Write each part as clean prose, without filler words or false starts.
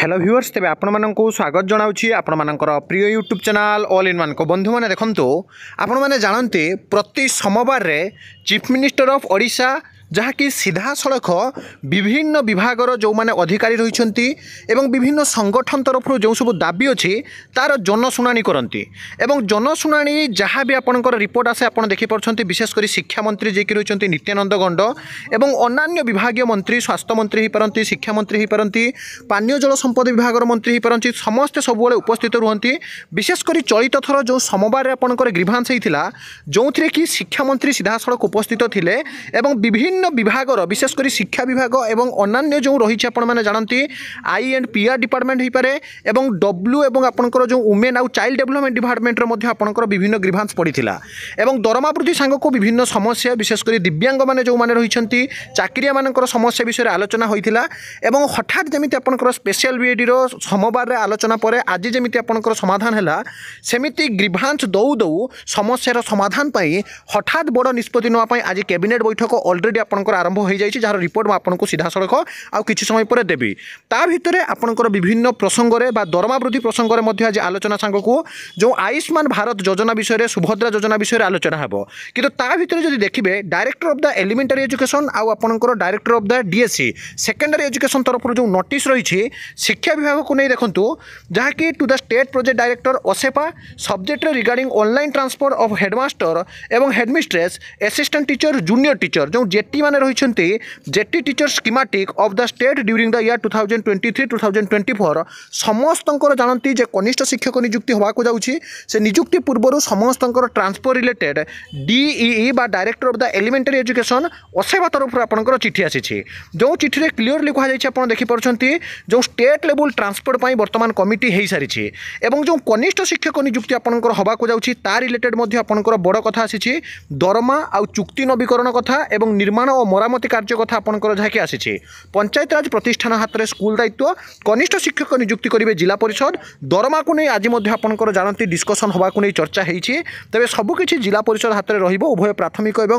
hello viewers तेज आपण मानक स्वागत जनाऊँगी आपण मानकर प्रिय YouTube channel all in one को बंधु मैंने देखो आपण मैंने जानते प्रति सोमवार रे चीफ मिनिस्टर ऑफ ओडिशा जहाँकि सीधा सड़क विभिन्न विभागर जो माने अधिकारी रही एवं विभिन्न संगठन तरफ जो सब दाबी अच्छी तार जनशुणाणी करती एवं जनशुणाणी जहाँ भी आपंकर रिपोर्ट आसे आप देखिपुं विशेषकर शिक्षा मंत्री जी रही नित्यानंद गंड एवं अन्य विभाग मंत्री स्वास्थ्य मंत्री हो पारती शिक्षा मंत्री हो पारती पानीय जल संपद विभाग मंत्री हो पारती समस्ते सब उपस्थित रुहति विशेषकर चलित थर जो सोमवार आपंकर ग्रीभांस होता जो थे कि शिक्षा मंत्री सीधा सड़क उपस्थित थे विभिन्न विभागर विशेषकर शिक्षा विभाग एवं अन्य जो रही आपने जानती आई एंड पीआर डिपार्टमेंट हो पारे एवं डब्ल्यू एवं आपंकर जो वुमेन आउ चाइल्ड डेवलपमेंट डिपार्टमेंट आपंकर विभिन्न ग्रीभांस पड़ता एवं दरमा वृद्धि सांग को विभिन्न समस्या विशेषकर दिव्यांग मैंने जो मैंने रही चाकरिया मानकर समस्या विषय आलोचना होता एवं हठात जमी आपंकर स्पेशल बीएडी सोमवार आलोचना पर आज जमी आपंकर समाधान है सेमिति ग्रीभांस दौ दौ समस्यार समाधान पाई हठात बड़ निष्पत्ति नापी आज कैबिनेट बैठक ऑलरेडी आपंकर आरंभ हो जाए जार रिपोर्ट आपको सीधा सड़क आउ किछि समय पर देवी ता भितर आपंकर विभिन्न प्रसंगे दरमा वृद्धि प्रसंगे आज आलोचना सांग को जो आयुष्मान भारत योजना विषय सुभद्रा योजना विषय आलोचना हे कि भितर जब देखिए director of the elementary education आउ आपंकर director of the DSC secondary education तरफ जो नोटिस रही शिक्षा विभाग को नहीं देखूँ जहाँकि to the state project director OSEPA subject regarding online transfer of headmaster एवं headmistress assistant teacher junior teacher जो जेटी माने रही JT teacher schematic of the state during the year 2023-2024 समस्त जानती जे कनिष्ठ शिक्षक नियुक्ति होगाक जाऊँगी से नियुक्ति पूर्व समस्त ट्रांसफर रिलेटेड डीईई बा director of the elementary education ओसेवा तरफ आपंकर चिठी आसी जो चिठी में क्लीयरली कहुई देखिपुं जो स्टेट लेवल ट्रांसपोर्ट पर बर्तमान कमिटी हो सारी एवं जो कनिष्ठ शिक्षक नियुक्ति आपंकर होगाक जाऊँगी ता रिलेटेड आपंकर बड़ कथा आसी दरमा आउ चुक्ति नवीकरण कथा एवं निर्माण और मरामती कार्य कथा आपंकर जहाँकि आसी पंचायत राज प्रतिष्ठान हाथ में स्कूल दायित्व कनिष्ठ शिक्षक नियुक्ति करेंगे जिला परिषद दरमा को नहीं आज आपंकर जानती डिस्कसन होगाक नहीं चर्चा होती तेज सबकि जिला परिषद हाथ में रही उभय प्राथमिक और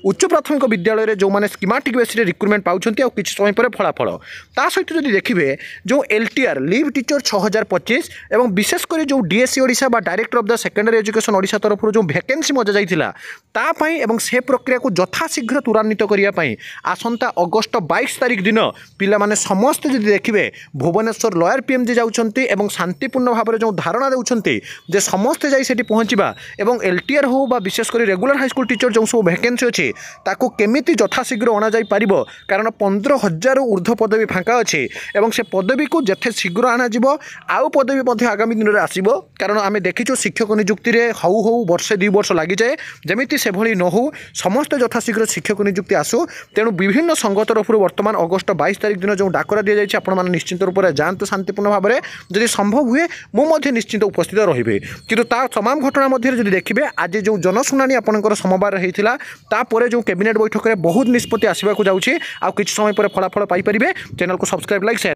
उच्च प्राथमिक विद्यालय जो मैंने स्कीमेटिक बेस रिक्रुटमेंट पाँच किसी समय पर फलाफल ता सहित जब देखिए जो एलटीआर लीव टीचर 6025 एवं विशेषकर जो डीएससी ओडिशा बा director of the secondary education Odisha तरफ जो वैकेंसी मजा जाइथिला तापाई एवं से प्रक्रिया को यथाशीघ्र त्वरान्वित करने आसंता अगस्ट 22 तारिख दिन पिला माने समस्त जदि देखिए भुवनेश्वर लॉयर पीएमजी जाउछंती एवं शांतिपूर्ण भाव में जो धारणा देउछंती जे समस्ते जाई सेठी पहुँचवा एवं एलटीआर हो बा विशेषकर रेगुलर हाईस्कल टीचर जो सब वैकेंसी अच्छी ताको केमिति यथाशीघ्र अणा जाई पारिबो कारण 15,000 ऊर्ध्व पदवी फांका अच्छी एवं से पदवी को जथे शीघ्र अणाजिब आउ पदवी आगामी दिन में आसब कारण आम देखीचु शिक्षक नियुक्ति हऊ हऊ वर्षे 2 वर्ष लगी जाए जमीती से भली न हो समस्त यथाशीघ्र शिक्षक नियुक्ति आसू तेणु विभिन्न संघ तरफ वर्तमान अगस्ट 22 तारिख दिन जो डाकरा दी जाए आपने निश्चित रूप से जातु शांतिपूर्ण भाव में जब संभव हुए मुझे निश्चित उपस्थित रही कि तमाम घटना मध्य जब देखिए आज जो जनशुणाणी आपंकर सोमवार होता जो कैबिनेट बैठक में बहुत निष्पत्ति आसवाक जाऊँगी आ किसी समय पर फलाफल पाइपर चैनल को सब्सक्राइब लाइक शेयर